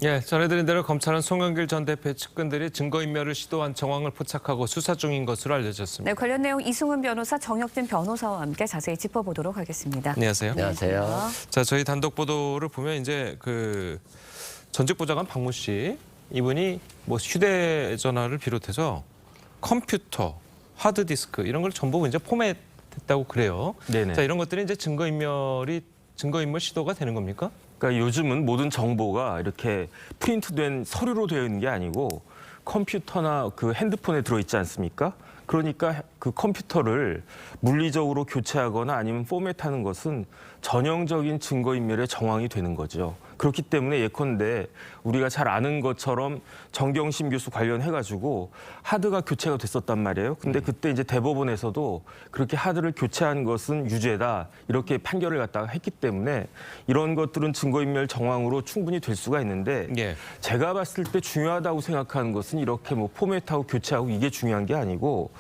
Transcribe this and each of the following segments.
예, 전해드린 대로 검찰은 송영길 전 대표의 측근들이 증거인멸을 시도한 정황을 포착하고 수사 중인 것으로 알려졌습니다. 네, 관련 내용 이승훈 변호사, 정혁진 변호사와 함께 자세히 짚어보도록 하겠습니다. 안녕하세요. 안녕하세요. 자, 저희 단독 보도를 보면 이제 전직 보좌관 박모 씨 이분이 뭐 휴대전화를 비롯해서 컴퓨터, 하드디스크 이런 걸 전부 이제 포맷했다고 그래요. 네네. 자, 이런 것들이 이제 증거인멸 시도가 되는 겁니까? 그러니까 요즘은 모든 정보가 이렇게 프린트된 서류로 되어 있는 게 아니고 컴퓨터나 그 핸드폰에 들어있지 않습니까? 그러니까 그 컴퓨터를 물리적으로 교체하거나 아니면 포맷하는 것은 전형적인 증거인멸의 정황이 되는 거죠. 그렇기 때문에 예컨대 우리가 잘 아는 것처럼 정경심 교수 관련해가지고 하드가 교체가 됐었단 말이에요. 근데 그때 이제 대법원에서도 그렇게 하드를 교체한 것은 유죄다 이렇게 판결을 갖다가 했기 때문에 이런 것들은 증거인멸 정황으로 충분히 될 수가 있는데 예. 제가 봤을 때 중요하다고 생각하는 것은 이렇게 뭐 포맷하고 교체하고 이게 중요한 게 아니고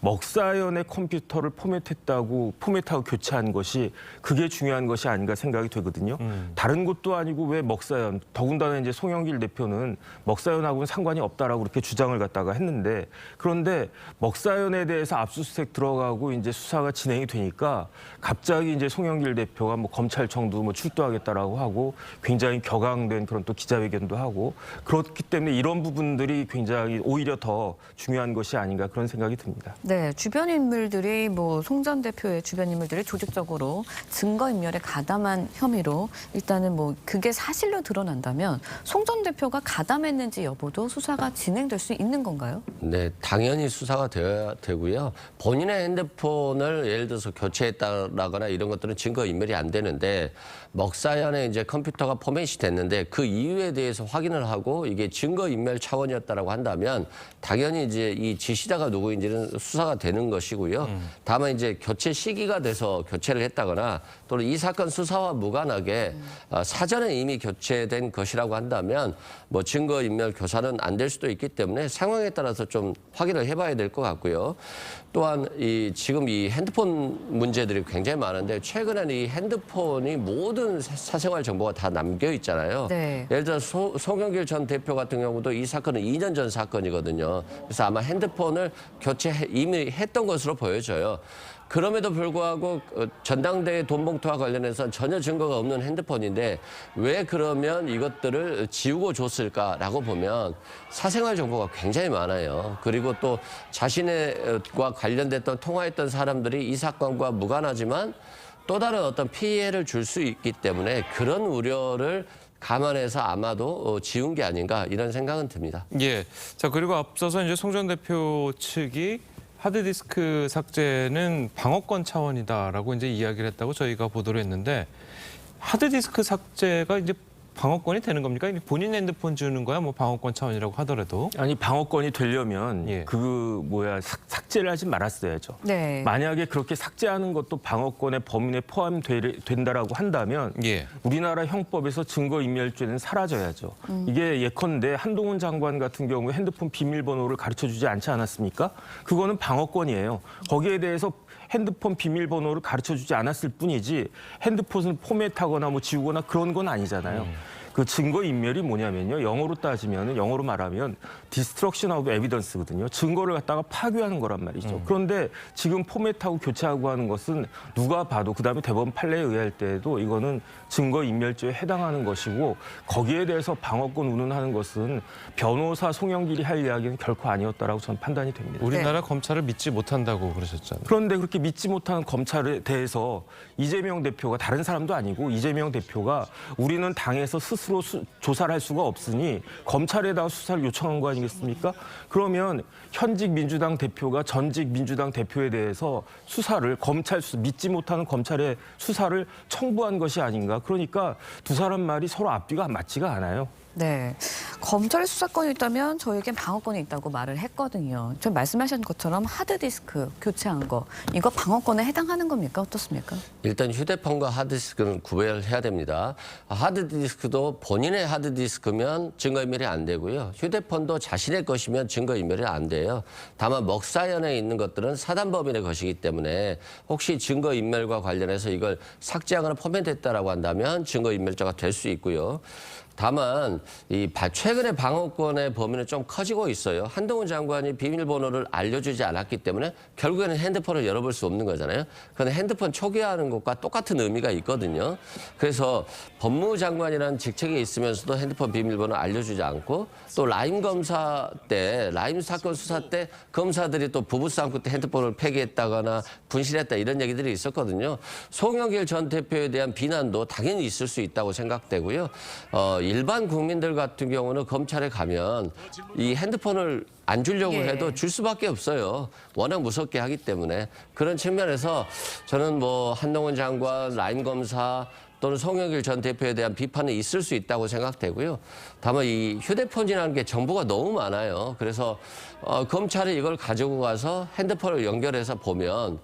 먹사연의 컴퓨터를 포맷하고 교체한 것이 그게 중요한 것이 아닌가 생각이 되거든요. 다른 것도 아니고 왜 먹사연, 더군다나 이제 송영길 대표는 먹사연하고는 상관이 없다라고 그렇게 주장을 갖다가 했는데 그런데 먹사연에 대해서 압수수색 들어가고 이제 수사가 진행이 되니까 갑자기 이제 송영길 대표가 뭐 검찰청도 뭐 출두하겠다라고 하고 굉장히 격앙된 그런 또 기자회견도 하고 그렇기 때문에 이런 부분들이 굉장히 오히려 더 중요한 것이 아닌가 그런 생각이 듭니다. 네, 주변 인물들이 송 전 대표의 주변 인물들이 조직적으로 증거인멸에 가담한 혐의로 일단은 그게 사실로 드러난다면 송 전 대표가 가담했는지 여부도 수사가 진행될 수 있는 건가요? 네, 당연히 수사가 되어야 되고요. 본인의 핸드폰을 예를 들어서 교체했다거나 이런 것들은 증거인멸이 안 되는데 먹사연에 이제 컴퓨터가 포맷이 됐는데 그 이유에 대해서 확인을 하고 이게 증거인멸 차원이었다라고 한다면 당연히 이제 이 지시자가 누구인지는 수사가 되는 것이고요. 다만 이제 교체 시기가 돼서 교체를 했다거나 또는 이 사건 수사와 무관하게 사전에 이미 교체된 것이라고 한다면 뭐 증거인멸 교사는 안 될 수도 있기 때문에 상황에 따라서 좀 확인을 해봐야 될 것 같고요. 또한 지금 이 핸드폰 문제들이 굉장히 많은데 최근에는 이 핸드폰이 모든 사생활 정보가 다 남겨 있잖아요. 네. 예를 들어 송영길 전 대표 같은 경우도 이 사건은 2년 전 사건이거든요. 그래서 아마 핸드폰을 이미 했던 것으로 보여져요. 그럼에도 불구하고 전당대회 돈봉투와 관련해서 전혀 증거가 없는 핸드폰인데 왜 그러면 이것들을 지우고 줬을까라고 보면 사생활 정보가 굉장히 많아요. 그리고 또 자신과 관련됐던 통화했던 사람들이 이 사건과 무관하지만 또 다른 어떤 피해를 줄 수 있기 때문에 그런 우려를 감안해서 아마도 지운 게 아닌가 이런 생각은 듭니다. 예. 자, 그리고 앞서서 이제 송 전 대표 측이 하드디스크 삭제는 방어권 차원이다라고 이제 이야기를 했다고 저희가 보도를 했는데 하드디스크 삭제가 이제 방어권이 되는 겁니까? 본인 핸드폰 주는 거야? 뭐 방어권 차원이라고 하더라도. 아니 방어권이 되려면 예. 삭제를 하지 말았어야죠. 네. 만약에 그렇게 삭제하는 것도 방어권의 범위에 포함된다라고 한다면 예. 우리나라 형법에서 증거인멸죄는 사라져야죠. 이게 예컨대 한동훈 장관 같은 경우에 핸드폰 비밀번호를 가르쳐주지 않지 않았습니까? 그거는 방어권이에요. 거기에 대해서 핸드폰 비밀번호를 가르쳐주지 않았을 뿐이지 핸드폰을 포맷하거나 뭐 지우거나 그런 건 아니잖아요. 그 증거인멸이 뭐냐면요. 영어로 말하면 destruction of evidence거든요. 증거를 갖다가 파괴하는 거란 말이죠. 그런데 지금 포맷하고 교체하고 하는 것은 누가 봐도 그다음에 대법원 판례에 의할 때에도 이거는 증거인멸죄에 해당하는 것이고 거기에 대해서 방어권 운운하는 것은 변호사 송영길이 할 이야기는 결코 아니었다라고 저는 판단이 됩니다. 우리나라 검찰을 믿지 못한다고 그러셨잖아요. 그런데 그렇게 믿지 못하는 검찰에 대해서 이재명 대표가 다른 사람도 아니고 이재명 대표가 우리는 당에서 스스로 조사를 할 수가 없으니 검찰에다가 수사를 요청한 거 아니겠습니까? 그러면 현직 민주당 대표가 전직 민주당 대표에 대해서 믿지 못하는 검찰의 수사를 청구한 것이 아닌가. 그러니까 두 사람 말이 서로 앞뒤가 맞지가 않아요. 네. 검찰의 수사권이 있다면 저에겐 방어권이 있다고 말을 했거든요. 좀 말씀하신 것처럼 하드디스크 교체한 거, 이거 방어권에 해당하는 겁니까? 어떻습니까? 일단 휴대폰과 하드디스크는 구별해야 됩니다. 하드디스크도 본인의 하드디스크면 증거인멸이 안 되고요. 휴대폰도 자신의 것이면 증거인멸이 안 돼요. 다만 먹사연에 있는 것들은 사단법인의 것이기 때문에 혹시 증거인멸과 관련해서 이걸 삭제하거나 포맷했다라고 한다면 증거인멸죄가 될 수 있고요. 다만 최근에 방어권의 범위는 좀 커지고 있어요. 한동훈 장관이 비밀번호를 알려주지 않았기 때문에 결국에는 핸드폰을 열어볼 수 없는 거잖아요. 그런데 핸드폰 초기화하는 것과 똑같은 의미가 있거든요. 그래서 법무장관이라는 직책에 있으면서도 핸드폰 비밀번호 알려주지 않고 또 라임 검사 때, 라임 사건 수사 때 검사들이 또 부부싸움 때 핸드폰을 폐기했다거나 분실했다 이런 얘기들이 있었거든요. 송영길 전 대표에 대한 비난도 당연히 있을 수 있다고 생각되고요. 일반 국민들 같은 경우는 검찰에 가면 이 핸드폰을 안 주려고 해도 줄 수밖에 없어요. 워낙 무섭게 하기 때문에. 그런 측면에서 저는 뭐 한동훈 장관, 라임 검사 또는 송영길 전 대표에 대한 비판은 있을 수 있다고 생각되고요. 다만 이 휴대폰이라는 게 정보가 너무 많아요. 그래서 검찰이 이걸 가지고 가서 핸드폰을 연결해서 보면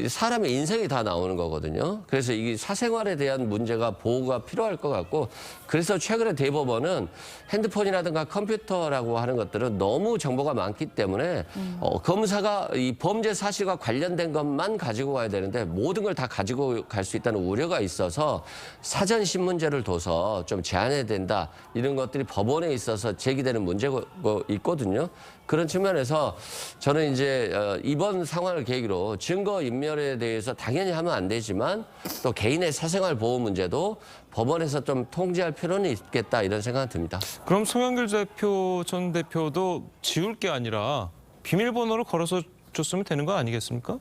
사람의 인생이 다 나오는 거거든요. 그래서 이 사생활에 대한 문제가 보호가 필요할 것 같고 그래서 최근에 대법원은 핸드폰이라든가 컴퓨터라고 하는 것들은 너무 정보가 많기 때문에 검사가 이 범죄 사실과 관련된 것만 가지고 가야 되는데 모든 걸 다 가지고 갈 수 있다는 우려가 있어서 사전 신문제를 둬서 좀 제한해야 된다. 이런 것들이 법원에 있어서 제기되는 문제가 있거든요. 그런 측면에서 저는 이제 이번 상황을 계기로 증거인멸에 대해서 당연히 하면 안 되지만 또 개인의 사생활 보호 문제도 법원에서 좀 통제할 필요는 있겠다 이런 생각은 듭니다. 그럼 송영길 전 대표도 지울 게 아니라 비밀번호를 걸어서 줬으면 되는 거 아니겠습니까?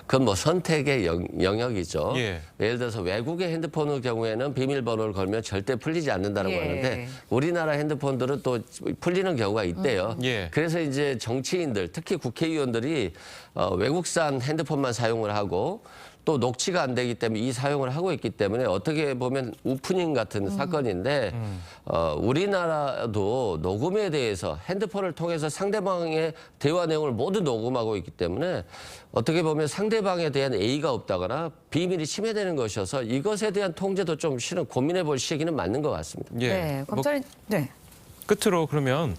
그건 뭐 선택의 영역이죠. 예. 예를 들어서 외국의 핸드폰의 경우에는 비밀번호를 걸면 절대 풀리지 않는다고 하는데 우리나라 핸드폰들은 또 풀리는 경우가 있대요. 예. 그래서 이제 정치인들, 특히 국회의원들이 외국산 핸드폰만 사용을 하고 또 녹취가 안 되기 때문에 이 사용을 하고 있기 때문에 어떻게 보면 오프닝 같은 사건인데 우리나라도 녹음에 대해서 핸드폰을 통해서 상대방의 대화 내용을 모두 녹음하고 있기 때문에 어떻게 보면 상대방에 대한 예의가 없다거나 비밀이 침해되는 것이어서 이것에 대한 통제도 좀 실은 고민해 볼 시기는 맞는 것 같습니다. 예. 네, 검찰이 끝으로 그러면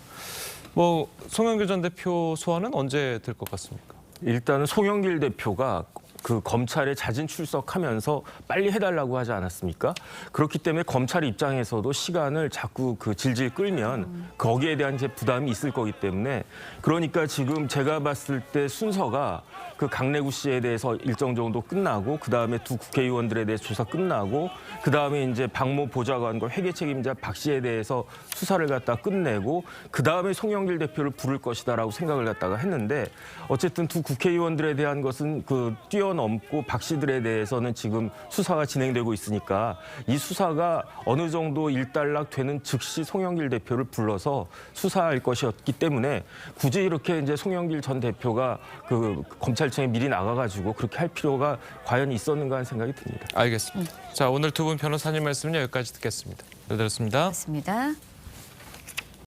뭐 송영길 전 대표 소환은 언제 될 것 같습니까? 일단은 송영길 대표가 그 검찰에 자진 출석하면서 빨리 해달라고 하지 않았습니까? 그렇기 때문에 검찰 입장에서도 시간을 자꾸 그 질질 끌면 거기에 대한 이제 부담이 있을 거기 때문에 그러니까 지금 제가 봤을 때 순서가 그 강래구 씨에 대해서 일정 정도 끝나고 그 다음에 두 국회의원들에 대해서 조사 끝나고 그 다음에 이제 박모 보좌관과 회계 책임자 박 씨에 대해서 수사를 갖다 끝내고 그 다음에 송영길 대표를 부를 것이다라고 생각을 갖다가 했는데 어쨌든 두 국회의원들에 대한 것은 그 뛰어넘고 박 씨들에 대해서는 지금 수사가 진행되고 있으니까 이 수사가 어느 정도 일단락 되는 즉시 송영길 대표를 불러서 수사할 것이었기 때문에 굳이 이렇게 이제 송영길 전 대표가 그 검찰청에 미리 나가가지고 그렇게 할 필요가 과연 있었는가 하는 생각이 듭니다. 알겠습니다. 자, 오늘 두 분 변호사님 말씀은 여기까지 듣겠습니다. 네, 들었습니다. 맞습니다.